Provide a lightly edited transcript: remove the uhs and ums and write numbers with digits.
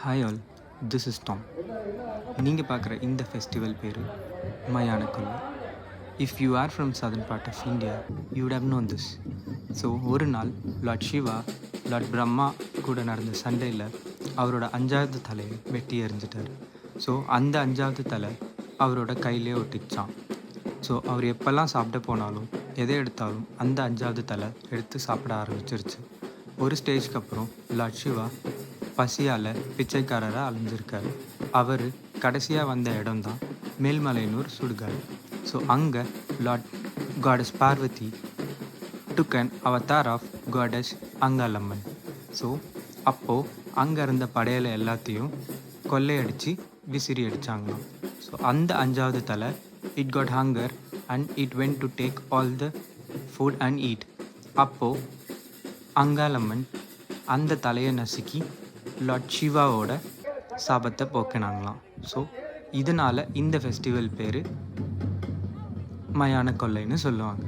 Hi all, this is Tom. நீங்கள் பார்க்குற இந்த ஃபெஸ்டிவல் பேர் Mayanakollai. If you are from southern part of India, you would have known this. So ஒரு நாள் Lord Siva Lord Brahma கூட நடந்த சண்டையில் அவரோட 5வது தலையை வெட்டி எறிஞ்சிட்டார். ஸோ அந்த 5வது தலை அவரோட கையிலே ஒட்டிச்சான். ஸோ அவர் எப்போல்லாம் சாப்பிட போனாலும் எதை எடுத்தாலும் அந்த 5வது தலை எடுத்து சாப்பிட ஆரம்பிச்சிருச்சு. ஒரு ஸ்டேஜ்க்கு அப்புறம் லார்ட் சிவா பசியால் பிச்சைக்காரராக அலைஞ்சிருக்காரு. அவர் கடைசியாக வந்த இடம் தான் மேல்மலையனூர் சுடுகாடு. ஸோ அங்கே lord goddess Parvati took an avatar of goddess Angalamman. So அப்போது அங்கே இருந்த படையலை எல்லாத்தையும் கொள்ளையடித்து விசிறி அடித்தாங்களாம். ஸோ அந்த 5வது தலை it got hunger and it went to take all the food and eat. அப்போது அங்காளம்மன் அந்த தலையை நசுக்கி லார்ட் சிவாவோட சாபத்தை போக்கினாங்களாம். ஸோ இதனால் இந்த ஃபெஸ்டிவல் பேர் மயான கொள்ளைன்னு சொல்லுவாங்க.